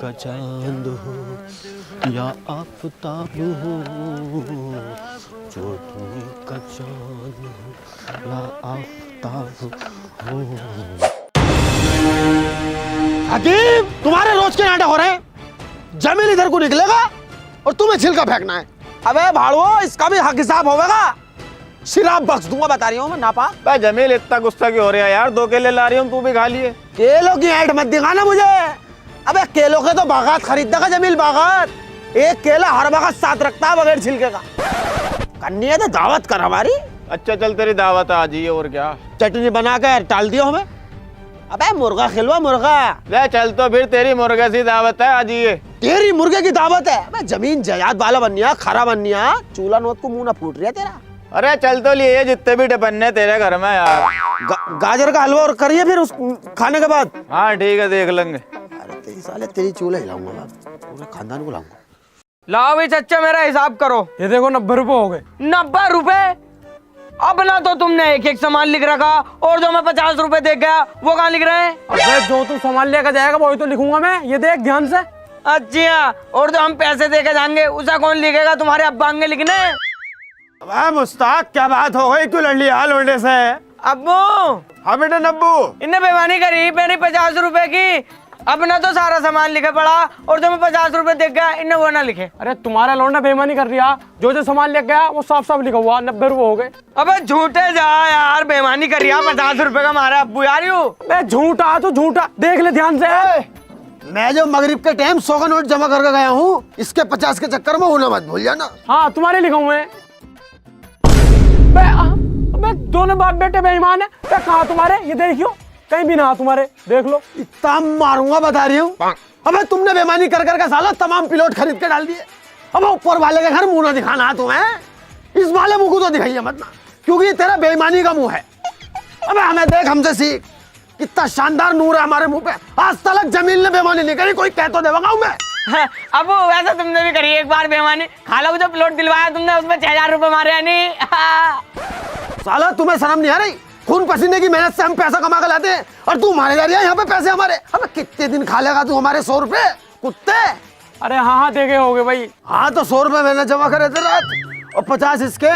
का चांद हो या आफताब हो, चोटनी का चांद हो या आफताब हो। हकीम, तुम्हारे रोज के नाटक हो रहे हैं। जमील इधर को निकलेगा और तुम्हें छिलका फेंकना है। अबे भाड़ो, इसका भी हक हिसाब होगा। शराब बख्श दूंगा, बता रही हूँ मैं नापा। भाई जमील इतना गुस्सा क्यों हो रहा है यार? 2 केले ला रही हूँ, तू भी खा लिए। केलों की ऐड मत दिखाना मुझे। अबे केलों के तो बागात खरीदने का जमील, बागात। एक केला हर बागात साथ रखता है बगैर छिलके का। करनी है तो दावत कर हमारी। अच्छा चल, तेरी दावत आज ही है, और क्या। चटनी बना कर टाल दियो हमें। अबे मुर्गा खिलवा, मुर्गा। ले चल, तो फिर तेरी मुर्गे सी दावत है आज ये। तेरी मुर्गे की दावत है? अबे जमीन जायदाद वाला बननिया, खरा बननिया। चूल्हा नोत को मुंह ना फूट रही है तेरा। अरे चल तो लिए जितने भी टिपन्ने तेरे घर में यार। गाजर का हलवा और करिए फिर उस खाने के बाद। हाँ ठीक है, देख लेंगे। अरे तेरी साले, तेरी चूल्हा हिलाऊंगा मैं, पूरे खानदान को लाऊंगा। लाओ भाई चच्चा, मेरा हिसाब करो। ये देखो 90 रुपए हो गए। 90 रुपए? अब ना तो तुमने एक एक सामान लिख रखा, और जो मैं 50 रुपए दे गया वो कहाँ लिख रहे हैं? अबे जो तू सामान लेकर जाएगा वही तो लिखूंगा मैं। ये देख ध्यान से। अच्छा, और जो हम पैसे दे के जाएंगे उसे कौन लिखेगा? तुम्हारे अब्बा आएंगे लिखने। अबे मुस्ताक, क्या बात हो गई? तू लड़ लिया लोंडे से? अब्बू, हाँ बेटा नब्बू। इनने बेईमानी करी मेरी 50 रुपए की। अब ना तो सारा सामान लिखे पड़ा, और जो मैं 50 रुपए दे गया इन्हें वो ना लिखे। अरे तुम्हारा लौंडा बेईमानी कर रहा। जो जो सामान लेके गया वो साफ साफ लिखा हुआ। 90 रुपए हो गए। अबे झूठे जा यार, बेईमानी कर रही है। 50 रुपए का मारा अब्बू यार यू। मैं झूठा तो झूठा, देख ले ध्यान से। मैं जो मगरिब के टाइम 100 का नोट जमा करके गया हूँ, इसके 50 के चक्कर में होना मत भूल जाना। हाँ तुम्हारे लिखा हुए। दोनों बाप बेटे बेईमान है। कहाँ तुम्हारे? ये देखियो, कहीं भी ना तुम्हारे, देख लो। इतना मारूंगा, बता रही हूँ। अबे तुमने बेईमानी कर करके साला तमाम पिलोट खरीद के डाल दिए। अब ऊपर वाले के घर मुंह ना दिखाना तुम्हें। इस वाले मुंह को तो दिखाइए मत ना, क्योंकि ये तेरा बेईमानी का मुंह है। अबे हमें देख, हमसे सीख। कितना शानदार नूर है हमारे मुंह पे। आज तक जमील ने बेईमानी नहीं करी, कोई कह तो देगा मैं। अब वैसा तुमने भी करी एक बार बेईमानी। खाला को जो प्लॉट दिलवाया तुमने उसमें 6000 रुपए मारे नहीं? साला तुम्हें शर्म नहीं आ रही? खून पसीने की मेहनत से हम पैसा कमा कर लाते हैं, और तू मारे जा रही है यहाँ पे पैसे हमारे। अबे कितने दिन खा लेगा तू हमारे 100 रुपए, कुत्ते? अरे हाँ देखे होगे भाई। हाँ तो 100 रुपए मैंने जमा करे थे रात, और 50 इसके,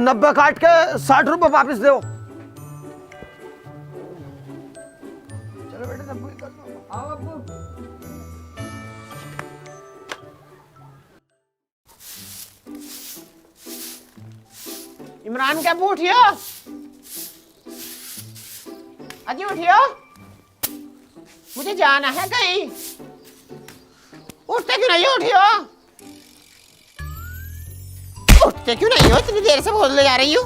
90 काट के 60 रुपए वापिस दो। चलो बेटे, सब कर लो। आओ अब्बू। इमरान क्या उठियो? अजी उठियो, मुझे जाना है कहीं। उठते क्यों नहीं हो? उठियो। उठते क्यों नहीं हो? इतनी देर से बोलने जा रही हूँ।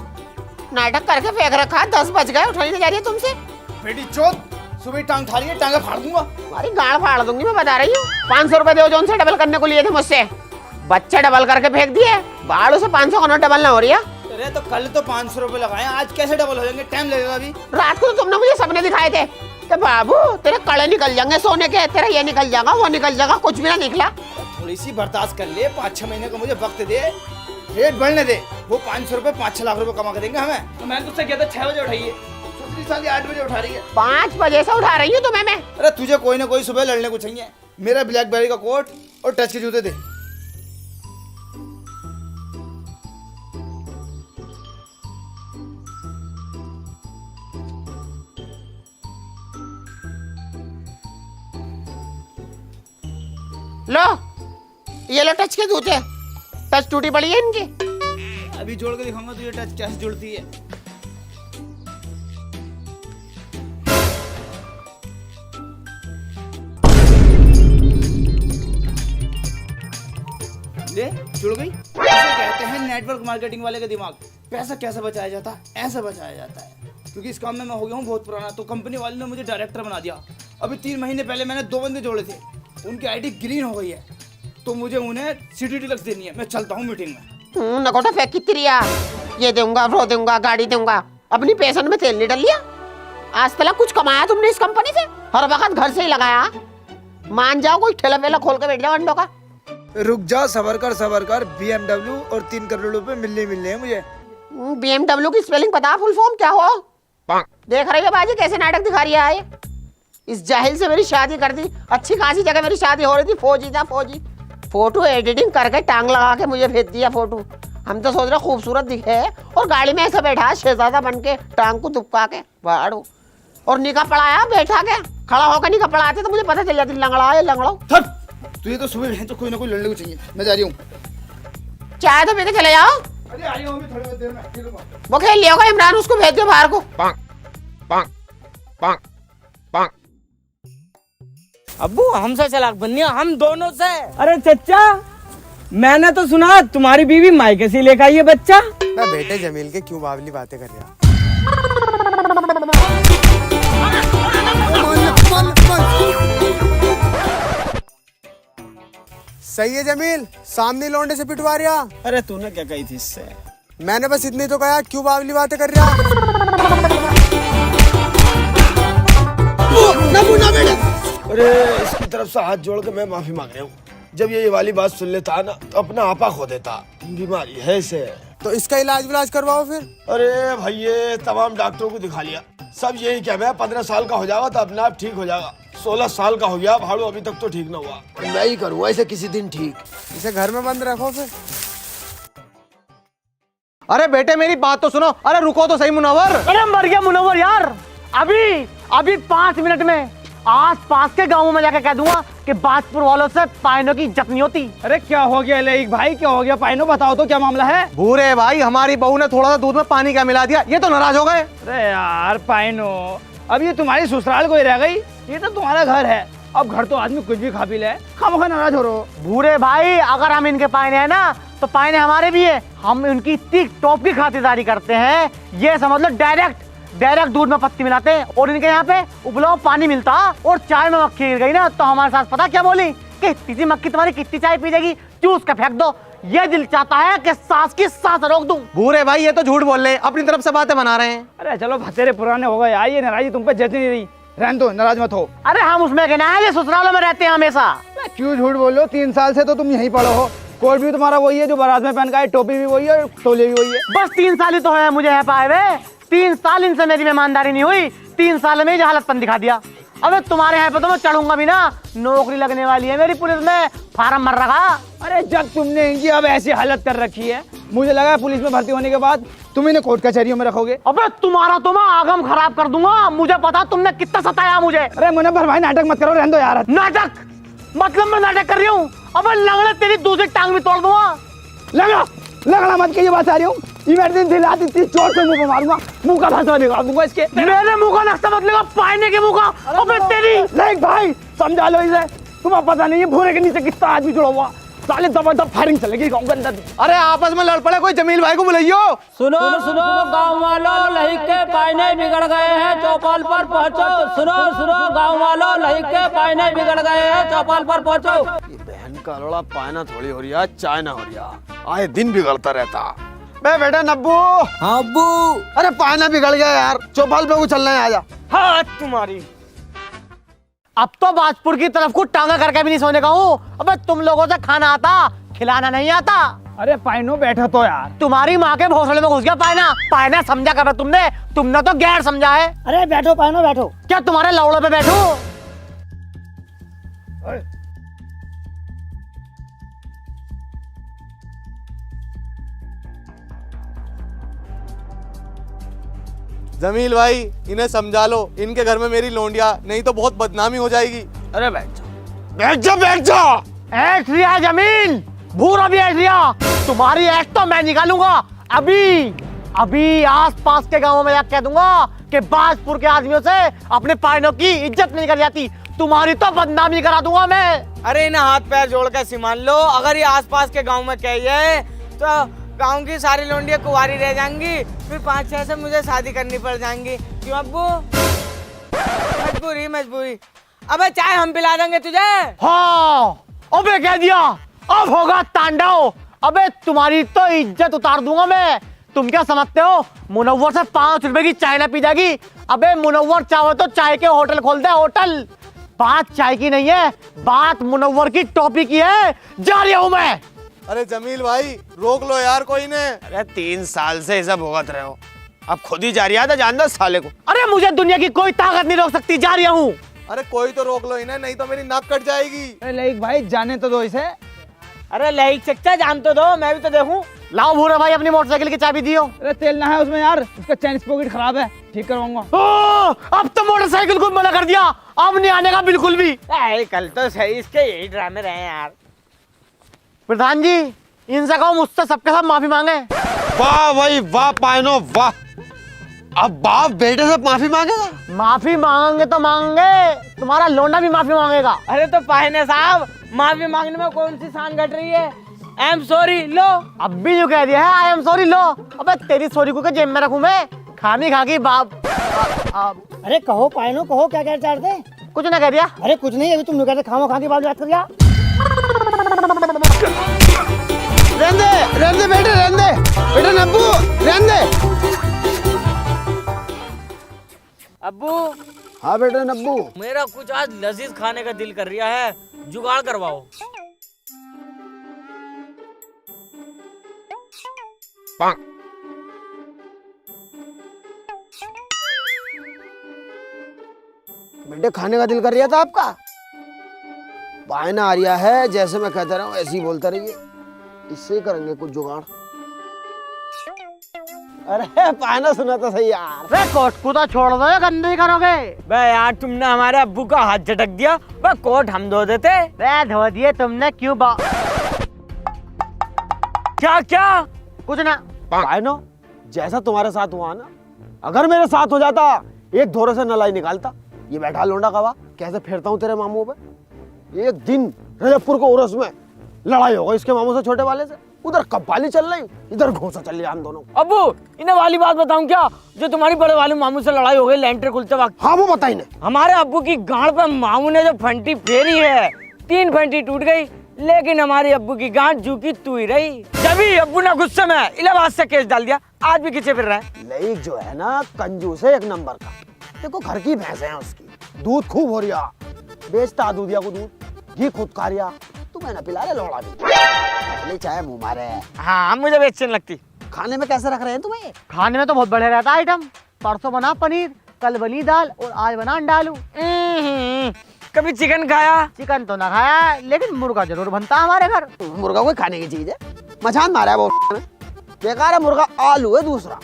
नाटक करके फेंक रखा। 10 बज गए, उठाने नहीं जा रही है तुमसे। बेटी चोद, सुबह टांग उठा रही है, टांगे फाड़ दूंगा। तुम्हारी गाड़ फाड़ दूंगी, मैं बता रही हूँ। 500 रुपए दो, जो उनसे डबल करने को लिए थे मुझसे। बच्चे डबल करके फेंक दिए। बाड़ू से 500 का नोट डबल ना हो रही है। अरे तो कल तो 500 रुपए लगाए, आज कैसे डबल हो जाएंगे? टाइम लगेगा अभी। रात को तो तुमने मुझे सपने दिखाए थे कि बाबू तेरे कड़े निकल जाएंगे सोने के, तेरा ये निकल जाएगा, वो निकल जाएगा। कुछ भी ना निकला। थोड़ी सी बर्दाश्त कर ले, 5-6 महीने का मुझे वक्त दे, रेट बढ़ने दे। वो 500 रुपए 5-6 लाख रुपए कमा के देंगे हमें। तो मैंने तुझसे कहता 6 बजे उठाइए, दूसरी साल 8 बजे उठा रही है। 5 बजे से उठा रही हूँ तुम्हें मैं। अरे तुझे कोई ना कोई सुबह लड़ने को चाहिए। मेरा ब्लैकबेरी का कोट और टच के जूते दे। लो, ये लो टच के जूते। टच टूटी पड़ी है इनकी। अभी जोड़ के दिखाऊंगा तुझे टच कैसे जुड़ती है। ले, जुड़ गई। ऐसे कहते हैं नेटवर्क मार्केटिंग वाले का दिमाग। पैसा कैसे बचाया जाता है? ऐसे बचाया जाता है। क्योंकि इस काम में मैं हो गया हूँ बहुत पुराना, तो कंपनी वाले ने मुझे डायरेक्टर बना दिया। अभी 3 महीने पहले मैंने 2 बंदे जोड़े थे, उनकी आईडी ग्रीन हो गई है, तो मुझे उन्हें सिटी डीलक्स देनी है। मैं चलता हूँ मीटिंग में। नकोटा फेंक कितनी रिया। ये दूंगा, वो दूंगा, गाड़ी दूंगा। अपनी पेशन में तेल नहीं डाल लिया। आज तक कुछ कमाया तुमने इस कंपनी से? हर वक्त घर से ही लगाया। मान जाओ, कोई ठेला वेला खोल के बैठ जाओ अंडों का। रुक जा, सबर कर। BMW और 3 करोड़ रुपए मिलने हैं मुझे। BMW की स्पेलिंग पता? फुल फॉर्म क्या हो? देख रही है बाजी कैसे नाटक दिखा रही है। इस जाहिल से मेरी शादी कर दी। अच्छी खासी जगह मेरी शादी हो रही थी, फौजी था फौजी। फोटो एडिटिंग करके टांग लगा के मुझे भेज दिया फोटो। हम तो सोच रहे खूबसूरत दिखे और गाड़ी में ऐसा बैठा है शहजादा बन के, टांग को दुबका के बाड़ू, और निकाह पढ़ाया बैठा के, खड़ा होकर निकाह पढ़ाते तो मुझे पता चल जाती लंगड़ा है लंगड़ो। तुझे तो सुबह बहन तो कोई ना कोई लड़ने को चाहिए। मैं जा रही हूँ। चाय तो पीते चले जाओ। अरे आ रही हूँ, अभी थोड़ी बहुत देर में खेलूंगा। वो खेल लिया होगा इमरान, उसको भेज दो बाहर को। अब्बू हमसे चालाक बननी है, हम दोनों से। अरे चचा, मैंने तो सुना तुम्हारी बीवी मायके से लेकर आई है बच्चा। मैं बेटे जमील के क्यों बावली बातें कर रहा। सही है जमील, सामने लौंडे से पिटवा रहा। अरे तूने क्या कही थी इससे? मैंने बस इतनी तो कहा, क्यों बावली बातें कर रहा। अरे इसकी तरफ से हाथ जोड़ के मैं माफी मांग रहा हूँ। जब ये वाली बात सुन लेता ना तो अपना आपा खो देता। बीमारी है इसे। तो इसका इलाज करवाओ फिर। अरे भाई ये तमाम डॉक्टरों को दिखा लिया, सब यही क्या मैं 15 साल का हो जाएगा तो अपने आप ठीक हो जाएगा। 16 साल का हो गया भाड़ू, अभी तक तो ठीक ना हुआ। मैं ही करूँगा इसे किसी दिन ठीक। इसे घर में बंद रखो फिर। अरे बेटे मेरी बात तो सुनो। अरे रुको तो सही मुनव्वर। अरे मर गया मुनव्वर यार। अभी 5 मिनट में आस पास के गांवों में जाकर कह दूंगा कि बाजपुर वालों से पाइनों की इज्जत नहीं होती। अरे क्या हो गया लेक भाई, क्या हो गया? पाइनो बताओ तो क्या मामला है? भूरे भाई, हमारी बहू ने थोड़ा सा दूध में पानी क्या मिला दिया, ये तो नाराज हो गए। अरे यार पाइनो, अब ये तुम्हारी ससुराल कोई रह गई? ये तो तुम्हारा घर है। अब घर तो आदमी कुछ भी खा पी ले, खामोखा नाराज हो रहो। भूरे भाई, अगर हम इनके पाइने हैं ना तो पाइने हमारे भी है। हम उनकी इतनी टॉप की खातिरदारी करते हैं, ये समझ लो डायरेक्ट दूध में पत्ती मिलाते हैं। और इनके यहाँ पे उबला पानी मिलता और चाय में मक्खी गिर गई ना तो हमारे साथ पता क्या बोली कि इतनी सी मक्खी तुम्हारी कितनी चाय पी जाएगी, चूस के फेंक दो। ये दिल चाहता है कि सांस की सांस रोक दूं। भूरे भाई ये तो झूठ बोल रहे हैं, अपनी तरफ से बातें बना रहे हैं। अरे चलो भतेरे पुराने हो गए, आइए नाराजी तुम पे जचनी नहीं रही, रहने दो, नाराज मत हो। अरे हम उसमें कहना है, ये ससुरालों में रहते हैं हमेशा। क्यों झूठ बोल रहे हो? 3 साल से तो तुम यहीं पड़ो हो। कोट भी तुम्हारा वही है जो बारात में पहन का है, टोपी भी वही है और तौलिया भी वही है। बस 3 साल ही तो है मुझे यहाँ पाए हुए। 3 साल इनसे मेरी मेहमानदारी नहीं हुई, 3 साल में ही हालतपन दिखा दिया। अबे तुम्हारे यहाँ पे तो मैं चढ़ूंगा भी ना, नौकरी लगने वाली है मेरी पुलिस में, फार्म भर रखा। अरे जब तुमने इनकी अब ऐसी हालत कर रखी है, मुझे लगा पुलिस में भर्ती होने के बाद तुम इन्हें कोर्ट कचहरियों में रखोगे। अबे तुम्हारा तो मैं आगम खराब कर दूंगा, मुझे पता तुमने कितना सताया मुझे। अरे मुनव्वर भाई नाटक मत करो, रहने दो यार। नाटक मतलब मैं नाटक कर रही हूँ? अबे लंगड़े तेरी दूसरी टांग भी तोड़ दूंगा। लगड़ा मत के ये बात आ रही हूँ। इमरजेंसी लाती थी, जोर से मुंह पे मारूंगा, मुंह का भाषा निकाल दूंगा इसके। मेरे मुंह का नक्शा मत लगा, पाइने के मुंह का। अबे तेरी लेक भाई समझा लो इसे, तुम्हें पता नहीं है भूरे के नीचे कितना आदमी जुड़ा हुआ। साले दबा फायरिंग चलेगी गाँव के अंदर। अरे आपस में लड़ पड़े, कोई जमील भाई को बुलाइयो। सुनो गांव वालों, लही के पाइने बिगड़ गए हैं, चौपाल पर पहुंचो। सुनो गांव वालों, लही के पाइने बिगड़ गए हैं, चौपाल पर पहुंचो। बहन का लोड़ा पाना थोड़ी हो रही है, चाय ना हो रही है, आए दिन बिगड़ता रहता। बे बेटा नब्बू। हाँ अब्बू। अरे पाना बिगड़ गया यार, चौपाल पे उछलना है, आजा। हाँ तुम्हारी अब तो बाजपुर की तरफ को टांगा करके भी नहीं सोने का हूँ। अबे तुम लोगों से खाना आता, खिलाना नहीं आता। अरे पाइनो बैठो तो यार। तुम्हारी माँ के भोसले में घुस गया पाइना समझा कर तुमने तो गैर समझा है। अरे बैठो पाइनो बैठो। क्या तुम्हारे लौड़े पे बैठो? जमील भाई इन्हें समझा लो, इनके घर में मेरी लोंडिया, नहीं तो बहुत बदनामी हो जाएगी। अरे बैठ जा बैठ जा बैठ जा। ऐश रिया जमीन, भूरा भी ऐश रिया, तुम्हारी ऐश तो मैं निकालूंगा। अभी आस पास के गांवों में कह दूंगा कि बाजपुर के आदमियों से अपने पाइनों की इज्जत नहीं कर जाती, तुम्हारी तो बदनामी करा दूंगा मैं। अरे इन्हें हाथ पैर जोड़ के सिमान लो, अगर ये आसपास के गांव में कहिए तो गांव की सारी लोंडियां कुंवारी रह जाएंगी, फिर 5-6 से मुझे शादी करनी पड़ जाएंगी। क्यों अब्बू? मजबूरी। अबे चाय हम पिला देंगे तुझे। हाँ अबे कह दिया, अब होगा तांडव। अबे तुम्हारी तो इज्जत उतार दूंगा मैं। तुम क्या समझते हो मुनव्वर से 5 रुपए की चाय ना पी जाएगी? अबे मुनव्वर चाहो तो चाय के होटल खोल दे, होटल। बात चाय की नहीं है, बात मुनव्वर की टॉपी की है। जा रहा हूं मैं। अरे जमील भाई रोक लो यार कोई ने। अरे 3 साल से ऐसा भुगत रहे हो, अब खुद ही जा रही है, जान दो साले को। अरे मुझे दुनिया की कोई ताकत नहीं रोक सकती, जा रहा हूँ। अरे कोई तो रोक लो इन्हें, नहीं तो मेरी नाक कट जाएगी। अरे लाइक भाई जाने तो दो इसे। अरे लाइक चच्चा जान तो दो, मैं भी तो देखूं। लाओ भूरा भाई अपनी मोटरसाइकिल की चाबी दियो। अरे तेल ना है उसमें यार, उसका चैन स्पॉकेट खराब है, ठीक करवाऊंगा। अब तो मोटरसाइकिल को मना कर दिया, अब नहीं आने का बिल्कुल भी। कल तो सही इसके यही ड्रामे रहे हैं यार। प्रधान जी इनसे कहो मुझसे सबके साथ माफी मांगे। वाह भाई वाह पायनो वाह। अब बाप बेटे से माफी मांगेगा? माफी मांगेंगे तो मांगेंगे, तुम्हारा लोंडा भी माफी मांगेगा। अरे तो पाहने साहब, माफी मांगने में कौन सी शान घट रही है? आई एम सॉरी लो। अब भी जो कह दिया है आई एम सॉरी लो। अबे तेरी सॉरी को जेब में रखूं मैं? खामी खा गई बाप। अरे कहो पायनो कहो, क्या कहना चाहते? कुछ ना कह दिया। अरे कुछ नहीं, अभी तुम कहते खामो खा के बाद बात कर दिया। रहने दे बेटे, रहने दे बेटे नब्बू, रहने दे। अब्बू हाँ बेटे नब्बू। मेरा कुछ आज लजीज खाने का दिल कर रहा है, जुगाड़ करवाओ। बेटे खाने का दिल कर रहा था आपका? पायना आ रहा है, जैसे मैं कहता रहा हूँ ऐसे ही बोलता रहिए, इससे ही करेंगे कुछ जुगाड़। अरे पायना सुना तो सही यार। वे कोट को तो छोड़ दो, गंदे ही करोगे। बे यार तुमने हमारे अब्बू का हाथ झटक दिया, बे कोट हम धो देते। वे धो दिए तुमने क्यों क्या क्या? कुछ ना। पायनो जैसा तुम्हारे साथ हुआ ना, अगर मेरे साथ हो जाता, एक धोरे से नलाई निकालता। ये बैठा लोंडा कवा, कैसे फेरता हूँ तेरे मामू पे। एक दिन रजबपुर को उर्स में लड़ाई हो गई इसके मामू से, छोटे वाले से। उधर कब्बाली चल रही, इधर घोंसा चल रही हम दोनों। अब्बू इन्हें वाली बात बताऊं क्या, जो तुम्हारी बड़े वाले मामू से लड़ाई हो गई लेंटर खुलते वक्त? हाँ वो बताई ने। हमारे अब्बू की गांड पे मामू ने जो फंटी फेरी है, 3 फंटी टूट गई, लेकिन हमारे अब्बू की गांड जू की तू ही रही। जब अब्बू ने गुस्से में इलाहाबाद से केस डाल दिया, आज भी खींचे फिर रहा है। लेक जो है ना कंजूस है एक नंबर का। देखो घर की भैंस है उसकी, दूध खूब हो रिया, बेचता दूधिया को दूध, घी खुद खा रिया। तुम्हें ना पिला ले लोड़ा भी, चाहे मुँह मारे। हाँ मुझे भी अच्छी नहीं लगती। खाने में कैसे रख रहे हैं तुम्हें? खाने में तो बहुत बढ़िया रहता आइटम। परसों बना पनीर, कल बनी दाल और आज बना अंडा आलू। कभी चिकन खाया? चिकन तो ना खाया, लेकिन मुर्गा जरूर बनता है हमारे घर। मुर्गा कोई खाने की चीज है? मचान मारा है वो बेकार है मुर्गा। आलू है दूसरा,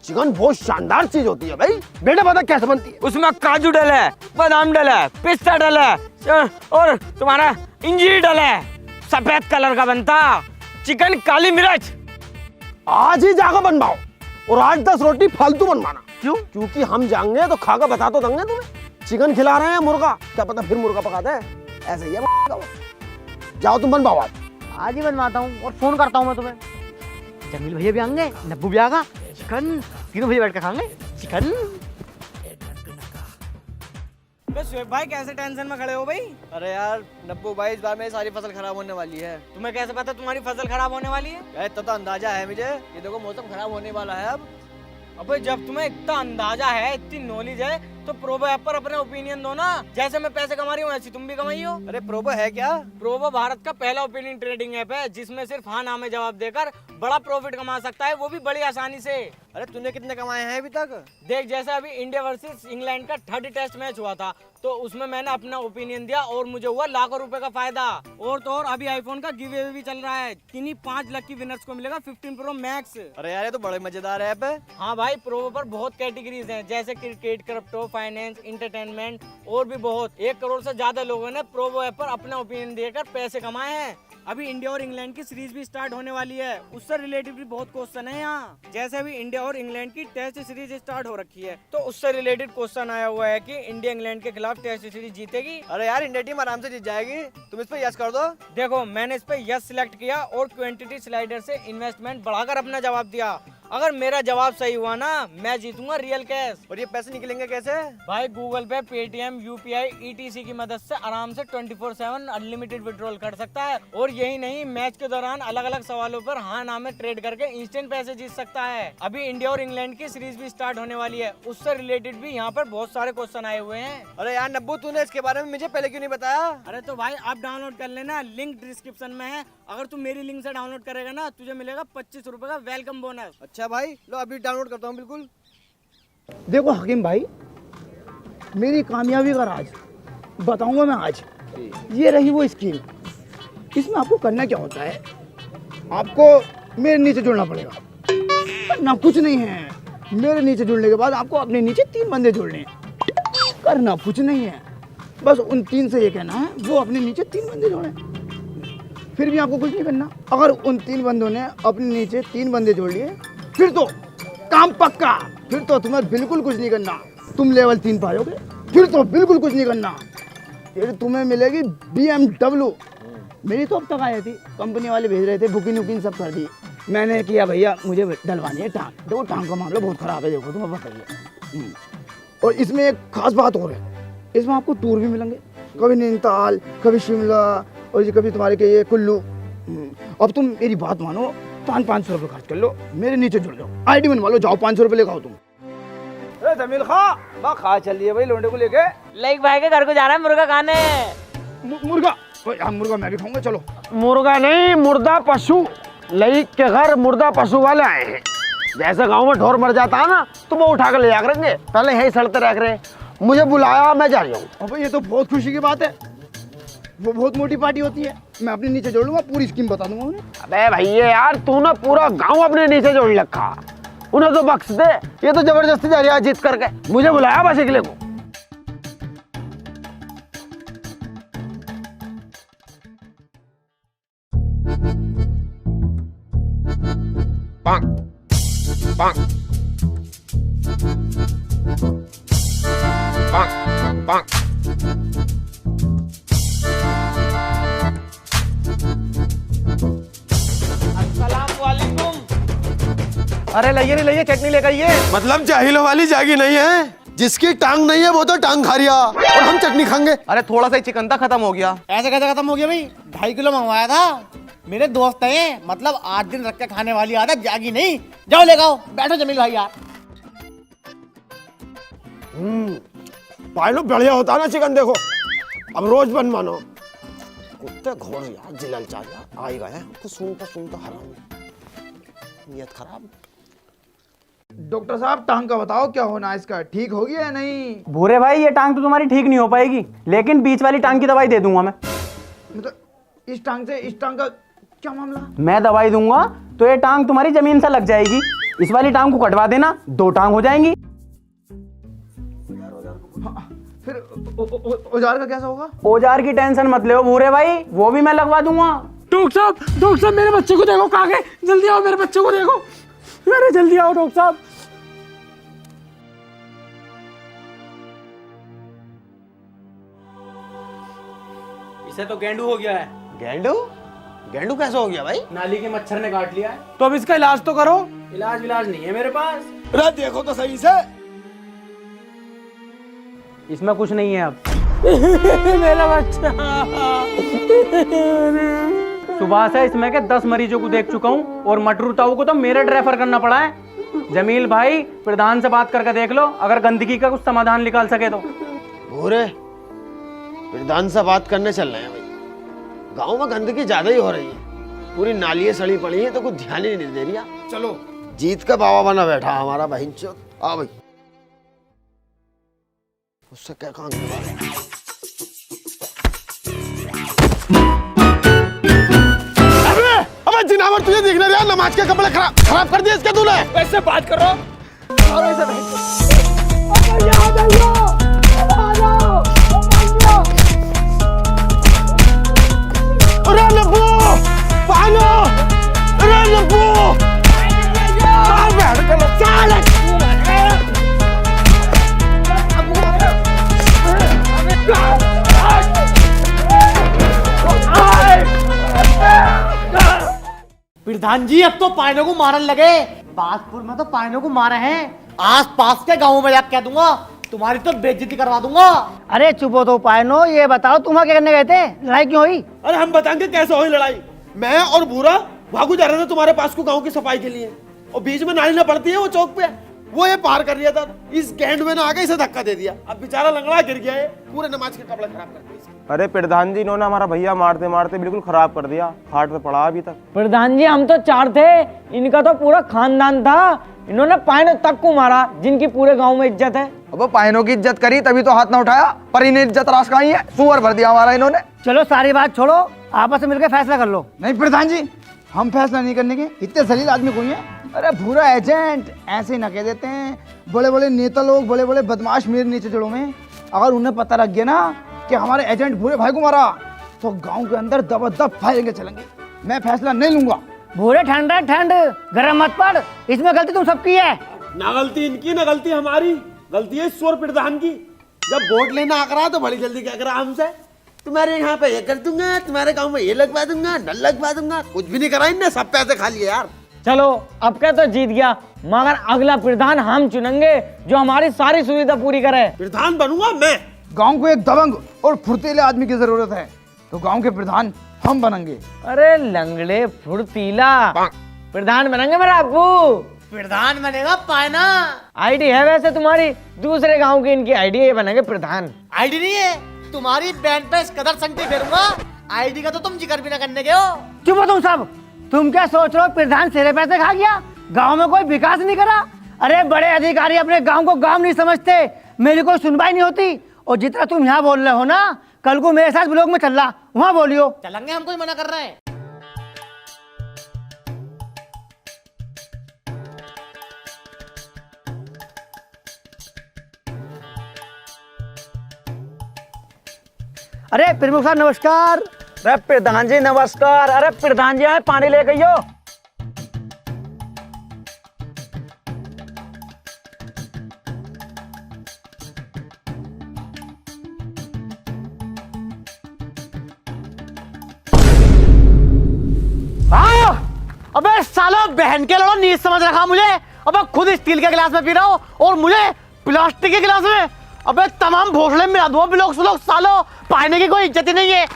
चिकन बहुत शानदार चीज होती है भाई। बेटा पता कैसे बनती है? उसमें काजू डला है, बादाम डला है, पिस्ता डला है और तुम्हारा इंजीर डला है, सफेद कलर का बनता चिकन। काली मिर्च आज ही जाकर बनवाओ और 8-10 रोटी फालतू बनवाना। क्यों? क्योंकि हम जाएंगे तो खाकर बता तो देंगे तुम्हें। चिकन खिला रहे हैं, मुर्गा क्या पता फिर मुर्गा पकाते हैं, ऐसे ही है। जाओ तुम बनवाओ आज ही बनवाता हूँ और फोन करता हूँ मैं तुम्हें। जमील भैया भी आएंगे, नब्बू भी आएगा, चिकन तीनों भैया बैठ कर खाएंगे चिकन। शुएब भाई कैसे टेंशन में खड़े हो भाई? अरे यार नब्बू भाई, इस बार मेरी सारी फसल खराब होने वाली है। तुम्हें कैसे पता तुम्हारी फसल खराब होने वाली है? यार इतना तो अंदाजा है मुझे, ये देखो मौसम खराब होने वाला है अब। अबे जब तुम्हें इतना अंदाजा है, इतनी नॉलेज है, तो प्रोबो ऐप पर अपने ओपिनियन दो ना। जैसे मैं पैसे कमा रही हूँ ऐसी तुम भी कमाई हो। अरे प्रोबो है क्या? प्रोबो भारत का पहला ओपिनियन ट्रेडिंग ऐप है, जिसमें सिर्फ हाँ ना में जवाब देकर बड़ा प्रॉफिट कमा सकता है, वो भी बड़ी आसानी से। अरे तूने कितने कमाए हैं अभी तक? देख जैसे अभी इंडिया वर्सेस इंग्लैंड का 3rd टेस्ट मैच हुआ था, तो उसमें मैंने अपना ओपिनियन दिया और मुझे हुआ लाखों रुपए का फायदा। और तो और अभी आईफोन का गिव अवे भी चल रहा है, किन्हीं 5 लकी विनर्स को मिलेगा 15 प्रो मैक्स। अरे यार ये तो बड़े मजेदार ऐप है। हाँ भाई प्रोबो पर बहुत कैटेगरीज हैं, जैसे क्रिकेट, क्रिप्टो, फाइनेंस, एंटरटेनमेंट और भी बहुत। 1 करोड़ से ज्यादा लोगों ने प्रोबो ऐप पर अपना ओपिनियन देकर पैसे कमाए हैं। अभी इंडिया और इंग्लैंड की सीरीज भी स्टार्ट होने वाली है, उससे रिलेटेड भी बहुत क्वेश्चन है यहाँ। जैसे अभी इंडिया और इंग्लैंड की टेस्ट सीरीज स्टार्ट हो रखी है, तो उससे रिलेटेड क्वेश्चन आया हुआ है कि इंडिया इंग्लैंड के खिलाफ टेस्ट सीरीज जीतेगी। अरे यार इंडिया टीम आराम से जीत जाएगी, तुम इस पे यस कर दो। देखो मैंने इस पे यस सिलेक्ट किया और क्वांटिटी स्लाइडर से इन्वेस्टमेंट बढ़ाकर अपना जवाब दिया। अगर मेरा जवाब सही हुआ ना, मैं जीतूंगा रियल कैश। और ये पैसे निकलेंगे कैसे? भाई गूगल पे, पेटीएम, यूपीआई, ईटीसी की मदद से आराम से 24/7 अनलिमिटेड विड्रॉल कर सकता है। और यही नहीं, मैच के दौरान अलग अलग सवालों पर हाँ ना में ट्रेड करके इंस्टेंट पैसे जीत सकता है। अभी इंडिया और इंग्लैंड की सीरीज भी स्टार्ट होने वाली है, उससे रिलेटेड भी यहाँ पर बहुत सारे क्वेश्चन आए हुए हैं। अरे यार नब्बू, तूने इसके बारे में मुझे पहले क्यों नहीं बताया? अरे तो भाई आप डाउनलोड कर लेना, लिंक डिस्क्रिप्शन में है। अगर तू मेरी लिंक से डाउनलोड करेगा ना, तुझे मिलेगा 25 रुपए का वेलकम बोनस। अच्छा भाई, लो अभी डाउनलोड करता हूँ बिल्कुल। देखो हकीम भाई, मेरी कामयाबी का राज बताऊंगा मैं आज। ये रही वो स्कीम। इसमें आपको करना क्या होता है, आपको मेरे नीचे जुड़ना पड़ेगा ना, कुछ नहीं है। मेरे नीचे जुड़ने के बाद आपको अपने नीचे 3 बंदे जोड़ने हैं, करना कुछ नहीं है। बस उन 3 से ये कहना है वो अपने नीचे 3 बंदे जोड़ें, फिर भी आपको कुछ नहीं करना। अगर उन 3 बंदों ने अपने नीचे 3 बंदे जोड़ लिए फिर तो काम पक्का, फिर तो तुम्हें बिल्कुल कुछ नहीं करना। तुम लेवल 3 पाओगे, फिर तो बिल्कुल कुछ नहीं करना। फिर तुम्हें मिलेगी BMW। मेरी तो अब तक आई थी, कंपनी वाले भेज रहे थे, बुकिंग वुकिंग सब कर दी। मैंने किया भैया मुझे डलवानी है टांग। देखो टांग का मामला बहुत खराब है, देखो तुम्हें बताइए। और इसमें एक खास बात और है, इसमें आपको टूर भी मिलेंगे, कभी नैनीताल, कभी शिमला और ये कभी तुम्हारे के ये कुल्लू। अब तुम मेरी बात मानो, 500 रुपये खर्च कर लो, मेरे नीचे जुड़ जाओ, ID बनवा लो, जाओ 500 रुपये लेकर आओ तुम। अरे जमील खा चल रही है भाई लोंडे को लेके। लाइक भाई के घर को जा रहा है मुर्गा खाने। मुर्गा? हम मुर्गा मैं भी खाऊंगा, चलो। मुर्गा नहीं, मुर्दा पशु। लई के घर मुर्दा पशु वाले आए हैं। जैसे गांव में ढोर मर जाता है ना, तो वो उठा कर ले जा करेंगे, पहले यही सड़ते रख रहे। मुझे बुलाया, मैं जा रहा हूँ। अबे ये तो बहुत खुशी की बात है, वो बहुत मोटी पार्टी होती है। मैं अपने नीचे जोड़ लूंगा, पूरी स्कीम बता दूंगा उन्हें। अबे भैया यार, तूने पूरा गांव अपने नीचे जोड़ रखा, उन्हें तो बख्श दे। ये तो जबरदस्ती जा रहा है जीत करके। मुझे बुलाया बस इकले को। अरे लाइए चटनी लेकर आइए। मतलब जाहिलों वाली जागी नहीं है, जिसकी टांग नहीं है वो तो टांग खा रिया और हम चटनी खाएंगे। अरे थोड़ा सा ही चिकन था, खत्म हो गया। ऐसे कैसे खत्म हो गया भाई? 2.5 किलो मंगवाया था, मेरे दोस्त हैं, मतलब 8 दिन रख के खाने वाली आदत जागी नहीं। जाओ ले आओ, बैठो जमील भाई यार। पायलो बढ़िया होता ना चिकन, देखो अब रोज बन मानो। कुत्ते घोर यार, जिलल चाह यार आएगा है तो सुनता हराम, नियत खराब। डॉक्टर साहब टांग का बताओ क्या होना है इसका, ठीक होगी या नहीं? भूरे भाई ये टांग तो तुम्हारी ठीक नहीं हो पाएगी, लेकिन बीच वाली टांग की दवाई दे दूंगा मैं। मतलब इस टांग से इस टांग का क्या मामला? मैं दवाई दूंगा तो ये टांग तुम्हारी जमीन से लग जाएगी। इस वाली टांग को कटवा देना, 2 टांग हो जाएंगी। फिर औजार का कैसा होगा? औजार की टेंशन मत लो भूरे भाई, वो भी मैं लगवा दूंगा। डॉक्टर साहब मेरे बच्चे को देखो, कहाँ गए? जल्दी आओ, मेरे बच्चे को देखो। अरे जल्दी आओ डॉक्टर साहब। इसे तो गेंडू हो गया है। गेंडू? गेंडू कैसे हो गया भाई? नाली के मच्छर ने काट लिया है। तो अब इसका इलाज तो करो। इलाज नहीं है मेरे पास। अरे देखो तो सही से। इसमें कुछ नहीं है अब। मेरा बच्चा। सुबह से इसमें के 10 मरीजों को देख चुका हूँ और मटरू ताऊ को तो मेरे रेफर करना पड़ा है। जमील भाई प्रधान से बात करके देख लो, अगर गंदगी का कुछ समाधान निकाल सके तो। भूरे, प्रधान से बात करने चल रहे हैं भाई। गांव में गंदगी ज्यादा ही हो रही है, पूरी नालियां सड़ी पड़ी हैं तो कुछ ध्यान ही नहीं दे रही। चलो जीत का बाबा बना बैठा हमारा बहिंचोद। आ भाई, उससे क्या काम है? अबे जिनावर, तुझे देखने दिया? नमाज के कपड़े खराब कर दिए इसके तूने। ऐसे बात करो। अरे नब्बू, पानो, अरे नब्बू, प्रधान जी अब तो पायनों को मारने लगे। बागपुर में तो पायनों को मारे हैं, आस पास के गाँव में जाकर कह दूंगा तुम्हारी तो बेइज्जती करवा दूंगा। अरे चुप हो तो पायनो, ये बताओ तुम क्या करने गए थे? लड़ाई क्यों हुई? अरे हम बताएंगे कैसे हुई लड़ाई। मैं और भूरा भागू जा रहे थे तुम्हारे पास को गांव की सफाई के लिए, और बीच में नाली ना पड़ती है वो चौक पे, वो ये पार कर लिया था। इस गेंड में ना आके इसे धक्का दे दिया, अब बेचारा लंगड़ा गिर गया है, पूरे नमाज के कपड़े खराब कर दिए। अरे प्रधान जी, इन्होंने हमारा भैया मारते मारते बिल्कुल खराब कर दिया, खाट पे पड़ा अभी तक। प्रधान जी हम तो 4 थे, इनका तो पूरा खानदान था। इन्होंने पायनों तक को मारा जिनकी पूरे गांव में इज्जत है। अब पायनों की इज्जत करी तभी तो हाथ ना उठाया, पर इन्हें इज्जत रास कहाँ है, सुअर भर दिया हमारा इन्होंने। चलो सारी बात छोड़ो, आपस में मिलकर फैसला कर लो। नहीं प्रधान जी, हम फैसला नहीं करने के, इतने जलील आदमी कोई है। अरे भूरा एजेंट ऐसे न कह देते हैं, बड़े बड़े नेता लोग, बड़े बड़े बदमाश मेरे नीचे जड़ों में, अगर उन्हें पता लग गया ना कि हमारे एजेंट भूरे भाई को मारा तो गांव के अंदर दबदब फायरिंग चलेंगे। मैं फैसला नहीं लूंगा। भूरे ठंड गरम मत पड़, इसमें गलती तुम सबकी है। ना गलती इनकी ना गलती हमारी, गलती है ईश्वर प्रधान की। जब वोट लेना आ रहा तो बड़ी जल्दी क्या करा हमसे, तुम्हारे यहाँ पे ये कर दूंगा, तुम्हारे गांव में ये लगवा दूंगा, नल लगवा दूंगा। कुछ भी नहीं करा इनने, सब पैसे खा लिए यार। चलो अब क्या तो जीत गया, मगर अगला प्रधान हम चुनेंगे जो हमारी सारी सुविधा पूरी करे। प्रधान बनूंगा मैं। गांव को एक दबंग और फुर्तीले आदमी की जरूरत है, तो गांव के प्रधान हम बनेंगे। अरे लंगड़े फुर्तीला प्रधान बनेंगे मेरा अब्बू। प्रधान बनेगा पायना। आईडी है वैसे तुम्हारी, दूसरे गांव की इनकी आईडी है, बनेंगे प्रधान। आईडी नहीं है तुम्हारी, बैंड पे इस कदर संगति फेरूंगा, आईडी का तो तुम जिक्र भी ना करने के हो। चुप हो तुम सब, तुम क्या सोच रहे हो प्रधान तेरे पैसे खा गया, गांव में कोई विकास नहीं करा। अरे बड़े अधिकारी अपने गांव को गांव नहीं समझते, मेरी कोई सुनवाई नहीं होती। और जितना तुम यहाँ बोल रहे हो ना, कल को मेरे साथ ब्लॉक में चल रहा, वहाँ बोलियो। चलेंगे, हम कोई मना कर रहे हैं। अरे प्रमुख साहब नमस्कार। अरे प्रधान जी नमस्कार। अरे प्रधान जी आए पानी ले गई हो। अबे सालो बहन के लड़ो, नीच समझ रखा मुझे। अबे खुद स्टील के गिलास में पी रहा हो और मुझे प्लास्टिक के गिलास में। अबे तमाम भोसले में दो लोग सालो, पानी की कोई इज्जत ही नहीं है।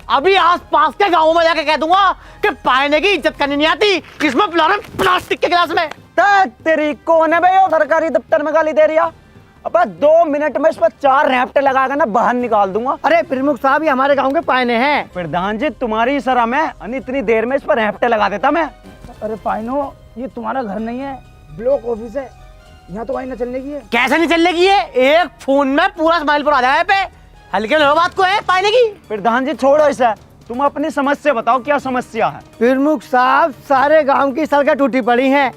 अभी आस पास के गाँव में जाके कह दूंगा कि पानी की इज्जत करनी नहीं आती, इसमें पिला रहे प्लास्टिक के गिलास में। तेरी कौन है भाई सरकारी दफ्तर में गाली दे रही? अब 2 मिनट में इस पर 4 रैप्टे लगाकर ना बाहर निकाल दूंगा। अरे प्रमुख साहब ये हमारे गांव के पायने हैं। प्रधान जी तुम्हारी शर्म है, इतनी देर में इस पर रैप्टे लगा देता मैं। अरे पाइनो, ये तुम्हारा घर नहीं है, ब्लॉक ऑफिस है, यहाँ तो वाई न चलने की है। कैसे नहीं चलने की है, एक फोन में पूरा स्माइल पर आ जाए पे। हल्के लो बात को है पाने की। प्रधान जी छोड़ो इसे, तुम अपनी समस्या बताओ, क्या समस्या है? प्रमुख साहब सारे गांव की सड़कें टूटी पड़ी हैं,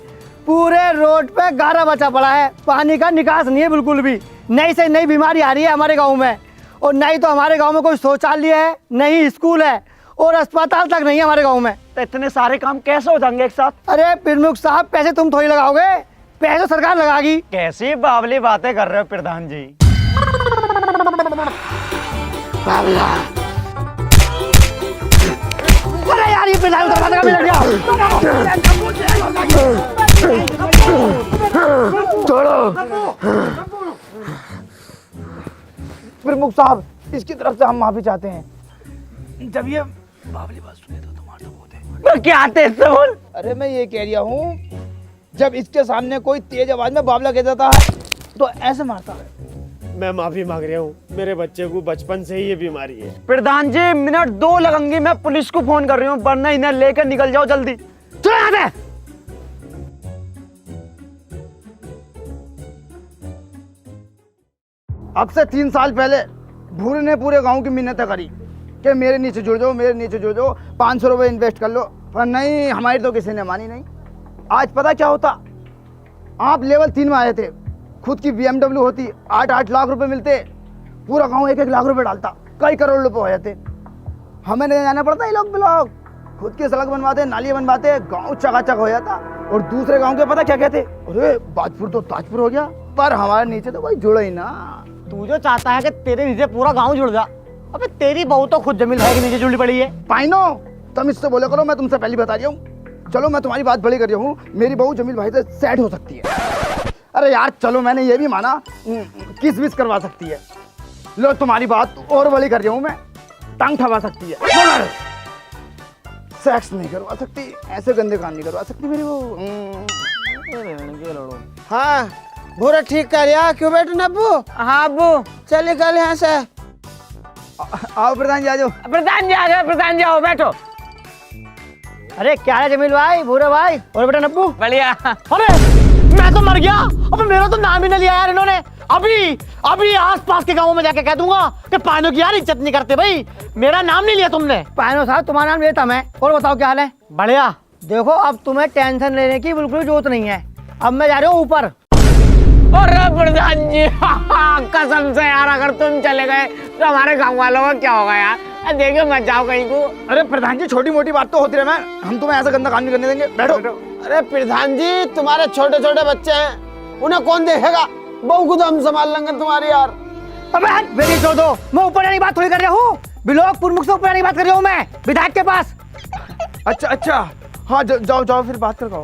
पूरे रोड पे गारा बचा पड़ा है, पानी का निकास नहीं है बिल्कुल भी। नई से नई बीमारी आ रही है हमारे गांव में, और नहीं तो हमारे गांव में कोई शौचालय है, नहीं स्कूल है, और अस्पताल तक नहीं है हमारे गांव में। तो इतने सारे काम कैसे हो जाएंगे एक साथ? अरे प्रमुख साहब पैसे तुम थोड़ी लगाओगे, पैसे सरकार लगाएगी। कैसी बावली बातें कर रहे हो प्रधान जी? अरे यार ये प्रधान दरवाजे का भी लग गया। प्रमुख साहब इसकी तरफ से हम माफी चाहते हैं। जब ये बावली बात सुने तो तुम्हारा तो बहुत है। तो क्या आते इससे बोल। अरे मैं ये कह रहा हूँ, जब इसके सामने कोई तेज आवाज में बावला कह देता है तो ऐसे मारता है। मैं माफी मांग रहा हूँ, मेरे बच्चे को बचपन से ही ये बीमारी है। प्रधान जी मिनट 2 लगेंगे, मैं पुलिस को फोन कर रही हूँ, वरना इन्हें लेकर निकल जाओ जल्दी। चलो यहाँ से। अब से 3 साल पहले भूरे ने पूरे गांव की मिन्नतें करी कि मेरे नीचे जुड़ जाओ, मेरे नीचे जुड़ जाओ, 500 रुपये इन्वेस्ट कर लो, पर नहीं, हमारी तो किसी ने मानी नहीं। आज पता क्या होता, आप लेवल 3 में आए थे, खुद की BMW होती, 8-8 लाख रुपए मिलते, पूरा गांव 1-1 लाख रुपए डालता, कई करोड़ रुपए हो जाते। हमें नहीं जाना पड़ता ये लोग ब्लॉक, खुद की सड़क बनवाते, नाली बनवाते, गांव चकाचक हो जाता। और दूसरे गांव के पता क्या कहते, अरे बाजपुर तो ताजपुर हो गया, पर हमारे नीचे तो कोई जुड़ा ही ना। तू जो चाहता है कि तेरे नीचे पूरा गांव जुड़ जा, अबे तेरी बहू तो खुद जमीन है कि नीचे जुड़ी पड़ी है। पाइनो तुम इससे बोले करो, मैं तुमसे पहले बता रही हूँ। चलो मैं तुम्हारी बात बड़ी कर रही हूँ, मेरी बहू जमील भाई से सेट हो सकती है। अरे यार चलो, मैंने ये भी माना किस विस करवा सकती है। लो तुम्हारी बात और बड़ी कर रही हूँ मैं, टांग ठवा सकती है, सेक्स नहीं करवा सकती, ऐसे गंदे काम नहीं करवा सकती मेरी बहू। हाँ भूरा ठीक कर या, क्यों बैठो ना अब्बू? हाँ अब्बू चलिए कल यहाँ से। आओ प्रधान जी आ जाओ। प्रधान जी आ जाओ, प्रधान जी आओ बैठो। अरे क्या है जमील भाई, भूरे भाई और बेटा नब्बू? बढ़िया। अरे मैं तो मर गया, अब मेरा तो नाम ही नहीं लिया यार इन्होंने। अभी अभी आसपास के गांवों में जाके कह दूंगा कि पाइनों की यार इज्जत नहीं करते भाई, मेरा नाम नहीं लिया तुमने। पायनो साहब तुम्हारा नाम लेता मैं। और बताओ क्या हाल है? बढ़िया। देखो अब तुम्हें टेंशन लेने की बिल्कुल जरूरत नहीं है, अब मैं जा रहा हूँ ऊपर। और प्रधान जी कसम से यार अगर तुम चले गए तो हमारे गांव वालों का क्या होगा यार? देखिए मत जाओ कहीं को। अरे प्रधान जी छोटी मोटी बात तो होती रहे, मैं हम तुम्हें ऐसा गंदा काम नहीं करने देंगे, बैठो। अरे प्रधान जी तुम्हारे छोटे छोटे बच्चे हैं, उन्हें कौन देखेगा? बहू को तो हम संभाल लेंगे तुम्हारी यार। अबे मेरी छोड़ दो, मैं ऊपर जाने की बात थोड़ी कर रहा हूँ, ब्लॉक प्रमुख से ऊपर जाने की बात कर रहा हूँ मैं, विधायक के पास। अच्छा हाँ जाओ जाओ फिर बात कर पाओ।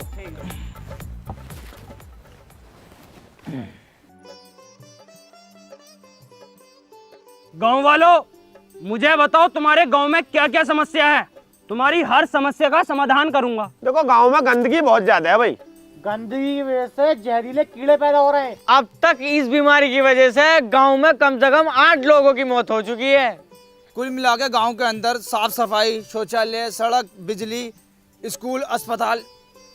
गांव वालों, मुझे बताओ तुम्हारे गांव में क्या क्या समस्या है, तुम्हारी हर समस्या का समाधान करूंगा। देखो गांव में गंदगी बहुत ज्यादा है भाई। गंदगी की वजह से जहरीले कीड़े पैदा हो रहे हैं। अब तक इस बीमारी की वजह से गांव में कम से कम 8 लोगों की मौत हो चुकी है। कुल मिला के गाँव के अंदर साफ सफाई, शौचालय, सड़क, बिजली, स्कूल, अस्पताल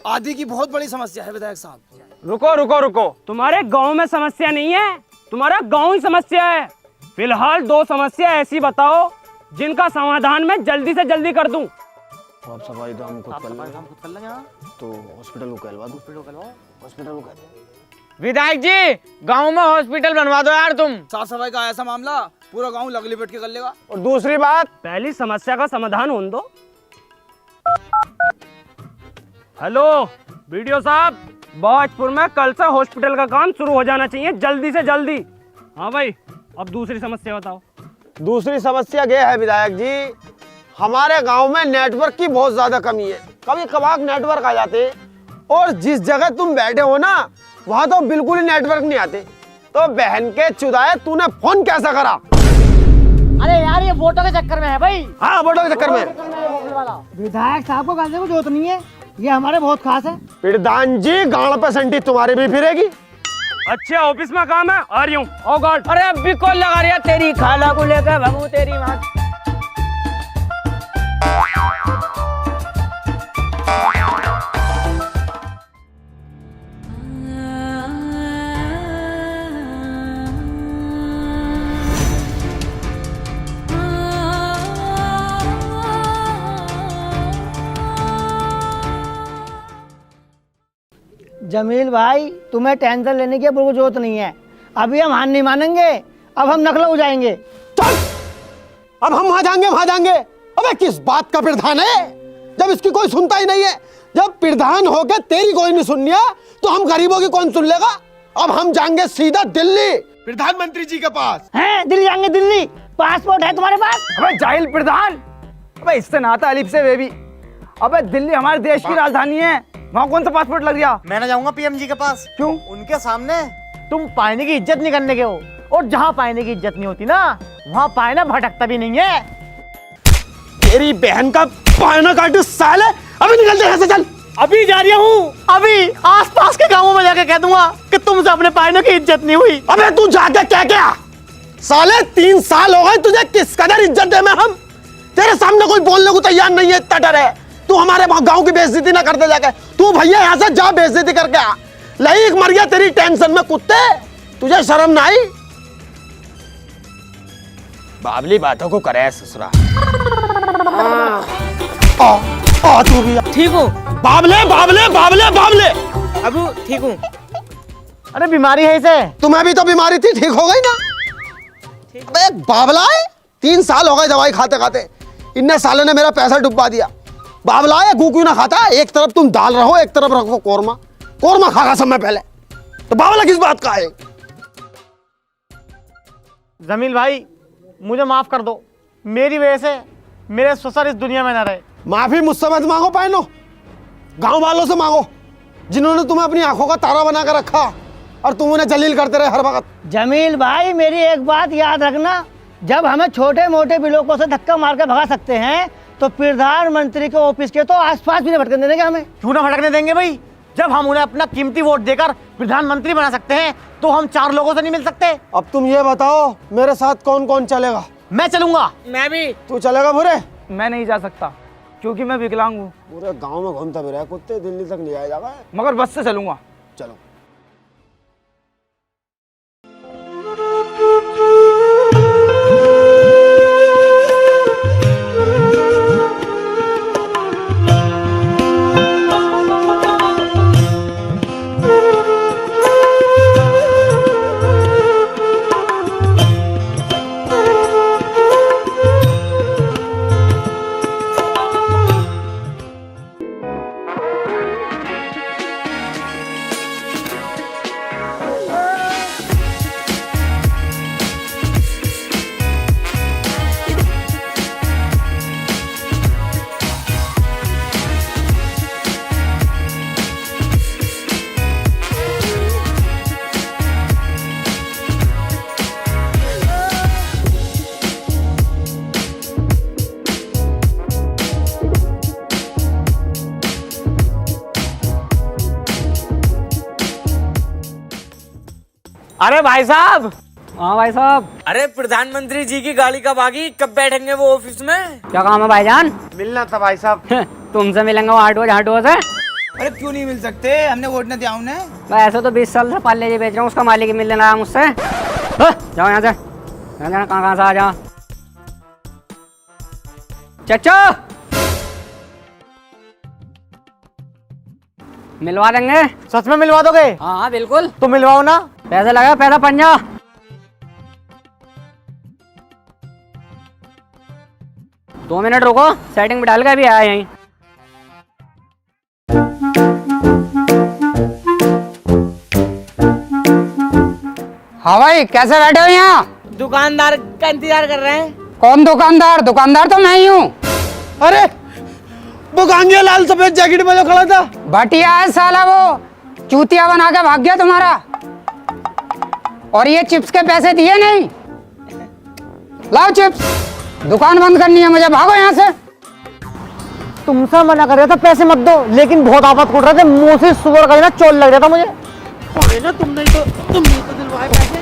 आदि की बहुत बड़ी समस्या है विधायक साहब। रुको रुको रुको, तुम्हारे गांव में समस्या नहीं है, तुम्हारा गांव ही समस्या है। फिलहाल 2 समस्या ऐसी बताओ जिनका समाधान मैं जल्दी से जल्दी कर दूं। साफ सफाई तो हम खुद कर लेंगे, तो हॉस्पिटल को कहलवा दो। हॉस्पिटल को विधायक जी गांव में हॉस्पिटल बनवा दो यार तुम। साफ सफाई का ऐसा मामला पूरा गाँव लग लिपट के कर लेगा। और दूसरी बात, पहली समस्या का समाधान होने दो। हेलो वीडियो साहब, बाजपुर में कल से हॉस्पिटल का काम शुरू हो जाना चाहिए, जल्दी से जल्दी। हाँ भाई, अब दूसरी समस्या बताओ। दूसरी समस्या ये है विधायक जी, हमारे गांव में नेटवर्क की बहुत ज्यादा कमी है। कभी कभार नेटवर्क आ जाते और जिस जगह तुम बैठे हो ना वहां तो बिल्कुल ही नेटवर्क नहीं आते। तो बहन के चुदाए तूने फोन कैसा करा? अरे यार ये वोटों के चक्कर में है भाई। हाँ वोटों के चक्कर में। विधायक साहब को कहने को जरूरत नहीं है, ये हमारे बहुत खास है। प्रधान जी गाड़ पे संटी तुम्हारी भी फिरेगी। अच्छा ऑफिस में काम है, आ रही हूँ। ओ गॉड, अरे अब भी कॉल लगा रही है तेरी खाला को लेकर भगू तेरी माँ। जमील भाई तुम्हें टेंशन लेने की बिल्कुल जरूरत नहीं है, अभी हम हार नहीं मानेंगे, अब हम नखला हो जाएंगे। चल अब हम वहां जाएंगे। अबे किस बात का प्रधान है जब इसकी कोई सुनता ही नहीं है? जब प्रधान होके तेरी कोई नहीं सुननी है तो हम गरीबों की कौन सुन लेगा? अब हम जाएंगे सीधा दिल्ली, प्रधानमंत्री जी के पास। हैं दिल्ली जाएंगे? दिल्ली पासपोर्ट है तुम्हारे पास? अबे जाहिल प्रधान, अबे इससे नाता अलीफ से वे भी। अबे दिल्ली हमारे देश की राजधानी है, वहाँ कौन सा पासपोर्ट लग गया? मैं ना जाऊंगा पीएम जी के पास। क्यों? उनके सामने तुम पाइने की इज्जत नहीं करने के हो, और जहाँ पाइने की इज्जत नहीं होती ना वहाँ पाइना भटकता भी नहीं है। तेरी बहन का पायना काटू साले, अभी निकलते यहाँ से, चल। अभी जा रही हूँ, अभी आसपास के गांवों में जाके कह दूंगा कि तुमसे अपने पाइनों की इज्जत नहीं हुई। अबे तू जाके क्या साले 3 साल हो गए तुझे, किस कदर इज्जत दे में हम? तेरे सामने कोई बोलने को तैयार नहीं है, इतना डर है। तू हमारे गांव की बेइज्जती ना करते जाके। तू भैया यहाँ से जा, बेइज्जती करके आ। लईक मर गया तेरी टेंशन में कुत्ते, तुझे शर्म ना आई? बाबली बातों को करे ससुरा। तू भी ठीक हूँ बाबले बाबले बाबले बाबले। अबू, ठीक हूँ। अरे बीमारी है इसे। तुम्हें भी तो बीमारी थी, ठीक हो गई ना? अबे बाबला है, 3 साल हो गए दवाई खाते खाते, इन्ने सालों ने मेरा पैसा डुबा दिया। बाबला है, गू क्यों ना खाता? एक तरफ तुम दाल रहो, एक तरफ रखो कोरमा खागा समय पहले, तो बाबला किस बात का है? जमील भाई मुझे माफ कर दो, मेरी वजह से मेरे ससुर इस दुनिया में न रहे। माफी मुझसे मत मांगो पायनो, गांव वालों से मांगो जिन्होंने तुम्हें अपनी आंखों का तारा बना कर रखा और तुम उन्हें जलील करते रहे हर वक्त। जमील भाई मेरी एक बात याद रखना, जब हमें छोटे मोटे बिलोकों से धक्का मार कर भगा सकते हैं तो प्रधानमंत्री के ऑफिस के तो आसपास भी नहीं भटकने देंगे हमें। क्यों ना भटकने देंगे भाई? जब हम उन्हें अपना कीमती वोट देकर प्रधानमंत्री बना सकते हैं तो हम 4 लोगों से नहीं मिल सकते? अब तुम ये बताओ मेरे साथ कौन कौन चलेगा? मैं चलूंगा। मैं भी। तू चलेगा बुरे? मैं नहीं जा सकता। क्योंकि मैं विकलांग हूँ। पूरे गांव में घूमता भी रहा कुत्ते, दिल्ली तक नहीं आया जाएगा। मगर बस से चलूंगा। चलो। अरे भाई साहब। हाँ भाई साहब। अरे प्रधानमंत्री जी की गाड़ी कब आ गई, कब बैठेंगे वो ऑफिस में? क्या काम है भाईजान? मिलना था भाई साहब। तुमसे मिलेंगे वो 8 बजे। अरे क्यों नहीं मिल सकते, हमने वोट न दिया उन्हें। मैं ऐसे तो 20 साल से पाले जी बेच रहा हूँ, उसका मालिक ही मिल लेना मुझसे। जाओ यहाँ से, यहाँ जाना, कहाँ से आ जाओ। चच्चो मिलवा देंगे। सच में मिलवा दोगे? हाँ हाँ बिल्कुल। तो मिलवाओ ना। पैसे लगा, पैसा पंजा। 2 मिनट रुको, सेटिंग में डाल के अभी आया यहीं। हाँ भाई, कैसे बैठे हो यहाँ? दुकानदार का इंतजार कर रहे हैं। कौन दुकानदार? दुकानदार तो मैं ही हूँ। अरे वो गांधी लाल सफेद जैकेट में जो खड़ा था। भटिया है साला, वो चूतिया बना के भाग गया तुम्हारा। और ये चिप्स के पैसे दिए नहीं। लाओ चिप्स, दुकान बंद करनी है मुझे, भागो यहाँ से। तुमसे मना कर रहा था पैसे मत दो, लेकिन बहुत आफत कुट रहे थे, मुंह से सुअर का ना चोल लग रहा था मुझे। ना तुमने तो दिलवाए पैसे।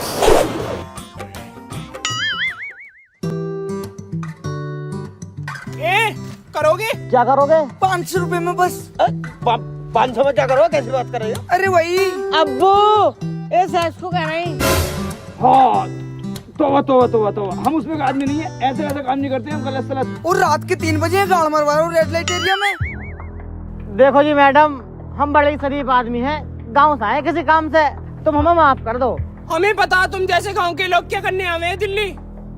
करोगे? क्या करोगे? 500 रुपए में बस। 500 में क्या करो, कैसी बात कर रहे हो? अरे वही अब्बू ऐसा इसको कह रहे हैं। हाँ, तो हम उसमें आदमी नहीं है, ऐसे ऐसा काम नहीं करते हम, गलत सलत। और रात के 3 बजे गाड़ मरवा रहा हूँ रेड लाइट एरिया में। देखो जी मैडम, हम बड़े ही शरीफ आदमी हैं, गांव से आए किसी काम से, तुम हमें माफ कर दो। हमें पता तुम जैसे गांव के लोग क्या करने आवे हैं दिल्ली।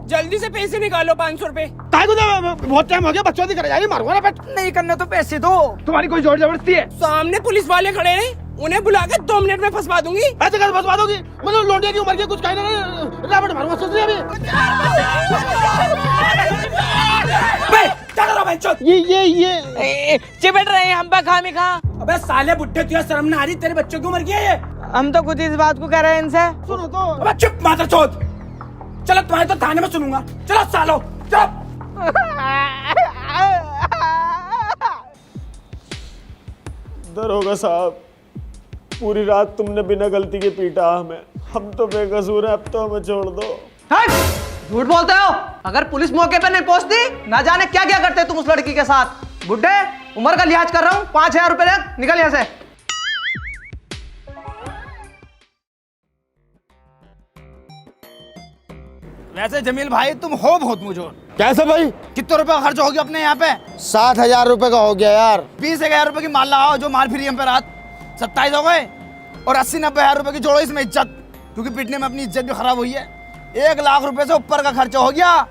जल्दी से पैसे निकालो 500 रुपए। बहुत टाइम हो गया, बच्चों की कर मारूंगा ना। नहीं करना तो पैसे दो। तुम्हारी कोई जोर जबरदस्ती है? सामने पुलिस वाले खड़े हैं, उन्हें बुला के 2 मिनट में फंसवा दूंगी। ऐसे कैसे फंसवा दोगी? मतलब लौंडिया की उम्र की कुछ कहना नहीं, रावण मारूंगा सोच रही अभी। ये चिपट रहे हैं हम पे खामी खा। अबे साले बुड्ढे, तुझे शर्म ना आ रही? तेरे बच्चों की उम्र की है ये? हम तो खुद इस बात को कह रहे हैं इनसे। सुनो तो। अबे चुप मादरचोद। चलो तुम्हारे तो थाने में सुनूंगा। चलो सालो, चुप। दरोगा साहब, पूरी रात तुमने बिना गलती के पीटा हमें। हम तो बेकसूर हैं, अब तो हमें छोड़ दो। झूठ बोलते हो। अगर पुलिस मौके पे नहीं पहुंचती, ना जाने क्या क्या करते तुम उस लड़की के साथ। बुड्ढे, उम्र का लिहाज कर रहा हूँ, 5000 रुपए ले, निकल यहाँ से। वैसे जमील भाई तुम हो बहुत मुझोर। कैसे भाई? कितने रुपए खर्च हो गया अपने यहाँ पे? 60,000 रुपए का हो गया यार। 20,000 रुपए की माल लगाओ, जो माल फ्री हम पे रात 27 हो गए। और 80-90,000 रुपए की जोड़ो इसमें इज्जत, क्योंकि पिटने में अपनी इज्जत भी खराब हुई है। 1 लाख रुपए से ऊपर का खर्चा हो गया।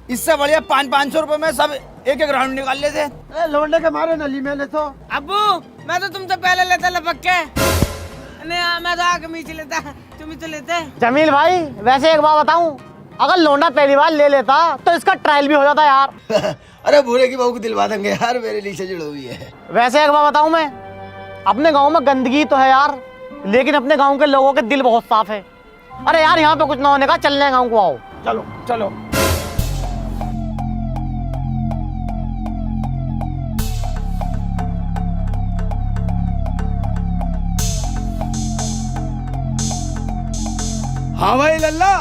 इससे बढ़िया 500-500 रुपए में सब एक राउंड निकाल लेते। लौंडे के मारे नली में ले तो। अब्बू मैं तो तुमसे पहले लेता लपक के। नहीं मैं तो आगे नीचे लेता, तुम ही तो लेते। जमील भाई, वैसे एक बात बताऊं, अगर लौंडा पहली बार ले लेता तो इसका ट्रायल भी हो जाता यार। अरे भूरे की बहू को दिलवा देंगे यार, मेरे लिए से जुड़ी हुई है। वैसे एक बात बताऊं मैं, अपने गांव में गंदगी तो है यार, लेकिन अपने गांव के लोगों के दिल बहुत साफ है। अरे यार यहाँ पे कुछ ना होने का, चलने गांव को आओ। चलो चलो। हाँ भाई लल्ला,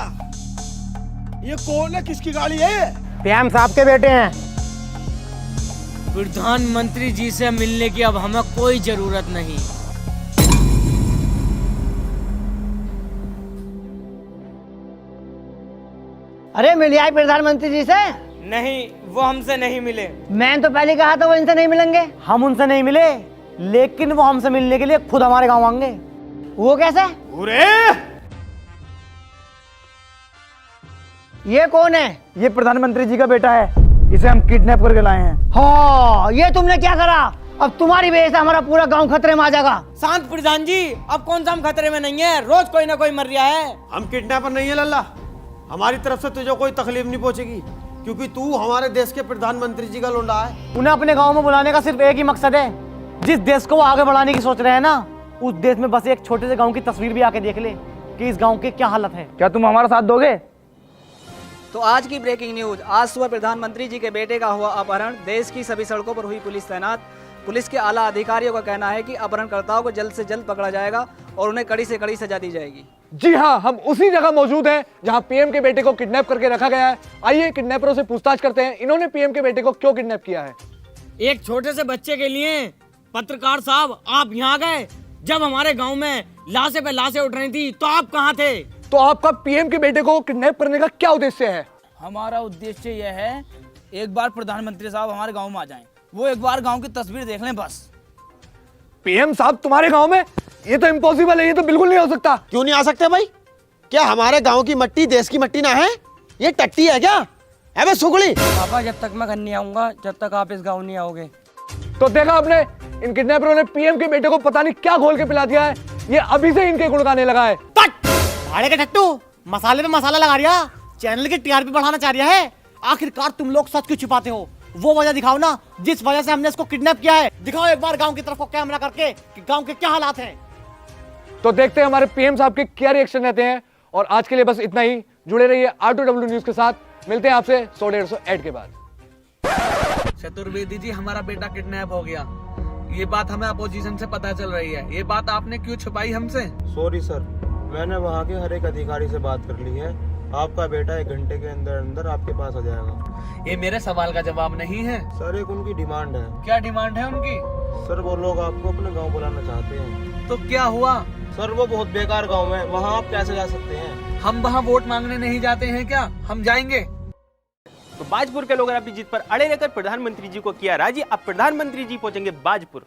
ये कौन है, किसकी गाड़ी है? पीएम साहब के बेटे हैं। प्रधानमंत्री जी से मिलने की अब हमें कोई जरूरत नहीं। अरे मिल आए प्रधानमंत्री जी से? नहीं, वो हमसे नहीं मिले। मैंने तो पहले कहा था वो इनसे नहीं मिलेंगे। हम उनसे नहीं मिले, लेकिन वो हमसे मिलने के लिए खुद हमारे गांव आएंगे। वो कैसे? अरे ये कौन है? ये प्रधानमंत्री जी का बेटा है, इसे हम किडनैप करके लाए हैं। हाँ, ये तुमने क्या करा? अब तुम्हारी वजह से हमारा पूरा गांव खतरे में आ जाएगा। शांत प्रधान जी, अब कौन सा हम खतरे में नहीं है, रोज कोई ना कोई मर रहा है। हम किडनैपर नहीं है लल्ला, हमारी तरफ से तुझे कोई तकलीफ नहीं पहुंचेगी, क्योंकि तू हमारे देश के प्रधानमंत्री जी का लोंडा है। उन्हें अपने गांव में बुलाने का सिर्फ एक ही मकसद है, जिस देश को वो आगे बढ़ाने की सोच रहे हैं ना, उस देश में बस एक छोटे से गांव की तस्वीर भी आके देख ले कि इस गांव की क्या हालत है। क्या तुम हमारा साथ दोगे? तो आज की ब्रेकिंग न्यूज। आज सुबह प्रधानमंत्री जी के बेटे का हुआ अपहरण। देश की सभी सड़कों पर हुई पुलिस तैनात। पुलिस के आला अधिकारियों का कहना है कि अपहरणकर्ताओं को जल्द से जल्द पकड़ा जाएगा और उन्हें कड़ी से कड़ी सजा दी जाएगी। जी हाँ, हम उसी जगह मौजूद हैं जहां पीएम के बेटे को किडनैप करके रखा गया है। आइए किडनैपरों से पूछताछ करते हैं, इन्होंने पीएम के बेटे को क्यों किडनैप किया है। एक छोटे से बच्चे के लिए पत्रकार साहब आप यहाँ गए, जब हमारे गांव में लाशें पे लाशें उठ रही थी तो आप कहाँ थे? तो आपका पीएम के बेटे को किडनैप करने का क्या उद्देश्य है? हमारा उद्देश्य यह है, एक बार प्रधानमंत्री साहब हमारे गांव में आ जाएं, वो एक बार गांव की तस्वीर देख लें बस। पीएम साहब तुम्हारे गांव में? ये तो इम्पॉसिबल है, ये तो बिल्कुल नहीं हो सकता। क्यों नहीं आ सकते भाई? क्या हमारे गांव की मट्टी देश की मट्टी ना है? ये टट्टी है क्या? है बे सुगड़ी। पापा, जब तक मैं घर नहीं आऊंगा, जब तक आप इस गाँव नहीं आओगे। तो देखा आपने, इन किडनैपरों ने पीएम के बेटे को पता नहीं क्या घोल के पिला दिया है। ये अभी से इनके गुण गाने लगा है। भाड़े के टट्टू, मसाले पे मसाला लगा रिया, चैनल की टीआरपी बढ़ाना चाह रहा है। आखिरकार तुम लोग सच क्यों छिपाते हो? वो वजह दिखाओ ना, जिस वजह से हमने इसको किडनैप किया है। दिखाओ एक बार गांव की तरफ को कैमरा करके कि गांव के क्या हालात हैं। तो देखते हैं हमारे पीएम साहब के क्या रिएक्शन रहते हैं। और आज के लिए बस इतना ही। जुड़े रहिए R2W न्यूज के साथ। मिलते हैं आपसे 100-150 ऐड के बाद। चतुर्वेदी जी, हमारा बेटा किडनैप हो गया, ये बात हमें अपोजिशन से पता चल रही है। ये बात आपने क्यों छुपाई हमसे? सॉरी सर, मैंने वहाँ के हर एक अधिकारी से बात कर ली है। आपका बेटा 1 घंटे के अंदर अंदर आपके पास आ जाएगा। ये मेरे सवाल का जवाब नहीं है सर, एक उनकी डिमांड है। क्या डिमांड है उनकी? सर, वो लोग आपको अपने गांव बुलाना चाहते हैं। तो क्या हुआ? सर, वो बहुत बेकार गांव है, वहाँ आप कैसे जा सकते हैं? हम वहाँ वोट मांगने नहीं जाते हैं क्या? हम जाएंगे। तो बाजपुर के लोगों ने अपनी जीत पर अड़े रहकर प्रधानमंत्री जी को किया राजी। अब प्रधानमंत्री जी पहुंचेंगे बाजपुर।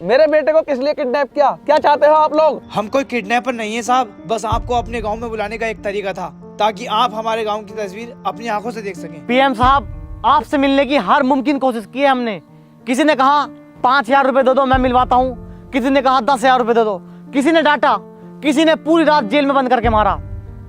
मेरे बेटे को किस लिए किडनैप किया? क्या चाहते हो आप लोग? हम कोई किडनैपर नहीं है साहब, बस आपको अपने गांव में बुलाने का एक तरीका था, ताकि आप हमारे गांव की तस्वीर अपनी आंखों से देख सकें। पीएम साहब, आपसे मिलने की हर मुमकिन कोशिश की है हमने। किसी ने कहा 5,000 रुपए दे दो, मैं मिलवाता हूँ। किसी ने कहा 10,000 रुपए दे दो। किसी ने डांटा, किसी ने पूरी रात जेल में बंद करके मारा,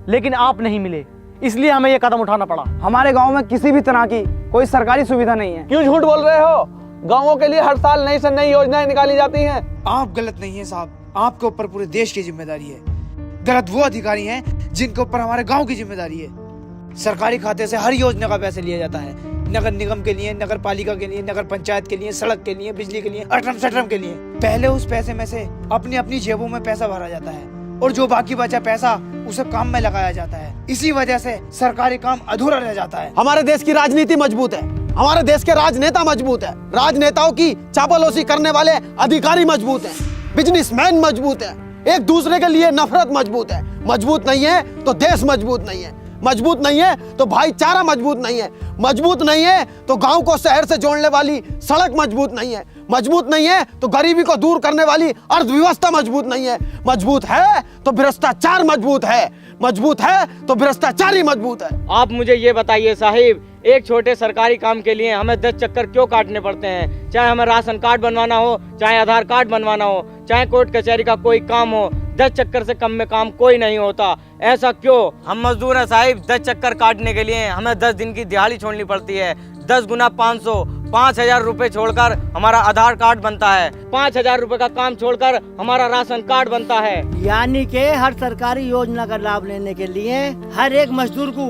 लेकिन आप नहीं मिले, इसलिए हमें ये कदम उठाना पड़ा। हमारे गांव में किसी भी तरह की कोई सरकारी सुविधा नहीं है। क्यों झूठ बोल रहे हो? गांवों के लिए हर साल नई से नई योजनाएं निकाली जाती हैं। आप गलत नहीं है साहब, आपके ऊपर पूरे देश की जिम्मेदारी है। गलत वो अधिकारी हैं जिनके ऊपर हमारे गांव की जिम्मेदारी है। सरकारी खाते से हर योजना का पैसे लिया जाता है, नगर निगम के लिए, नगर पालिका के लिए, नगर पंचायत के लिए, सड़क के लिए, बिजली के लिए, अटरम सटरम के लिए। पहले उस पैसे में से अपनी अपनी जेबों में पैसा भरा जाता है और जो बाकी बचा पैसा उसे काम में लगाया जाता है। इसी वजह से सरकारी काम अधूरा रह जाता है। हमारे देश की राजनीति मजबूत है, हमारे देश के राजनेता मजबूत है, राजनेताओं की चापलूसी करने वाले अधिकारी मजबूत हैं, बिजनेसमैन मजबूत है, एक दूसरे के लिए नफरत मजबूत है। मजबूत नहीं है तो देश मजबूत नहीं है, मजबूत नहीं है तो भाईचारा मजबूत नहीं है, मजबूत नहीं है तो गांव को शहर से जोड़ने वाली सड़क मजबूत नहीं है, मजबूत नहीं है तो गरीबी को दूर करने वाली अर्थव्यवस्था मजबूत नहीं है। मजबूत है तो भ्रष्टाचार मजबूत है, मजबूत है तो भ्रष्टाचारी मजबूत है। आप मुझे ये बताइए साहिब, एक छोटे सरकारी काम के लिए हमें 10 चक्कर क्यों काटने पड़ते हैं? चाहे हमें राशन कार्ड बनवाना हो, चाहे आधार कार्ड बनवाना हो, चाहे कोर्ट कचहरी का कोई काम हो, 10 चक्कर से कम में काम कोई नहीं होता। ऐसा क्यों? हम मजदूर हैं साहिब, 10 चक्कर काटने के लिए हमें 10 दिन की दिहाड़ी छोड़नी पड़ती है। 10 गुना 500, 5,000 रुपए छोड़कर हमारा आधार कार्ड बनता है। 5,000 रुपए का काम छोड़कर हमारा राशन कार्ड बनता है। यानी कि हर सरकारी योजना का लाभ लेने के लिए हर एक मजदूर को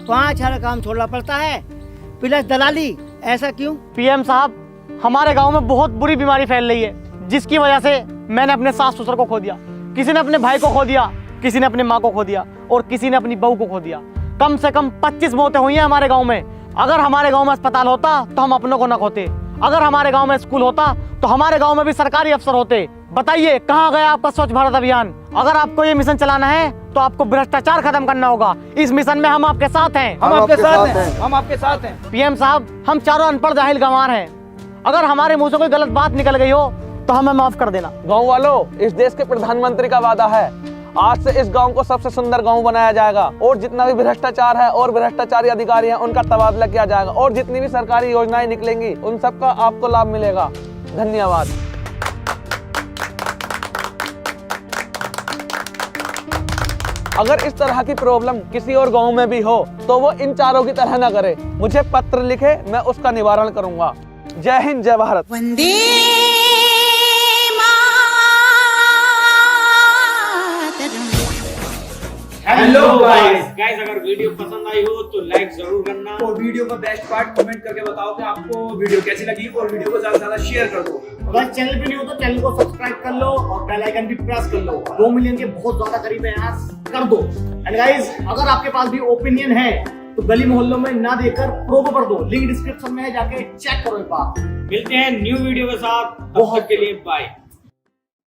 5,000 काम छोड़ना पड़ता है, प्लस दलाली। ऐसा क्यों? पीएम साहब, हमारे गांव में बहुत बुरी बीमारी फैल रही है, जिसकी वजह से मैंने अपने सास ससुर को खो दिया, किसी ने अपने भाई को खो दिया, किसी ने अपनी माँ को खो दिया और किसी ने अपनी बहू को खो दिया। कम से कम 25 मौतें हुई हैं हमारे गांव में। अगर हमारे गांव में अस्पताल होता तो हम अपनों को न खोते, अगर हमारे गांव में स्कूल होता तो हमारे गांव में भी सरकारी अफसर होते। बताइए कहाँ गया आपका स्वच्छ भारत अभियान? अगर आपको ये मिशन चलाना है तो आपको भ्रष्टाचार खत्म करना होगा। इस मिशन में हम आपके साथ हैं। हम आपके साथ हैं, हम आपके साथ हैं। पीएम साहब, हम चारों अनपढ़ जाहिल गंवार हैं। अगर हमारे मुंह से कोई गलत बात निकल गई हो तो हमें माफ कर देना। गांव वालों, इस देश के प्रधानमंत्री का वादा है, आज से इस गांव को सबसे सुंदर गांव बनाया जाएगा और जितना भी भ्रष्टाचार है और भ्रष्टाचारी अधिकारी हैं उनका तबादला किया जाएगा और जितनी भी सरकारी योजनाएं निकलेंगी उन सब का आपको लाभ मिलेगा। धन्यवाद। अगर इस तरह की प्रॉब्लम किसी और गांव में भी हो तो वो इन चारों की तरह ना करे, मुझे पत्र लिखे, मैं उसका निवारण करूंगा। जय हिंद, जय भारत। हेलो गाइस, अगर वीडियो पसंद आई हो तो लाइक जरूर करना और वीडियो का बेस्ट पार्ट कमेंट करके बताओ कि आपको वीडियो कैसी लगी और वीडियो को ज्यादा से ज्यादा शेयर कर दो। अगर चैनल पे नहीं हो तो चैनल को सब्सक्राइब कर लो और बेल आइकन भी प्रेस कर लो। 2 मिलियन के बहुत ज्यादा करीब है यार, कर दो। एंड गाइस, अगर आपके पास भी ओपिनियन है तो गली मोहल्लों में ना देकर प्रोमो कर दो, लिंक डिस्क्रिप्शन में है, जाके चेक करो एक बार। मिलते हैं न्यू वीडियो के साथ, तब तक के लिए बाय।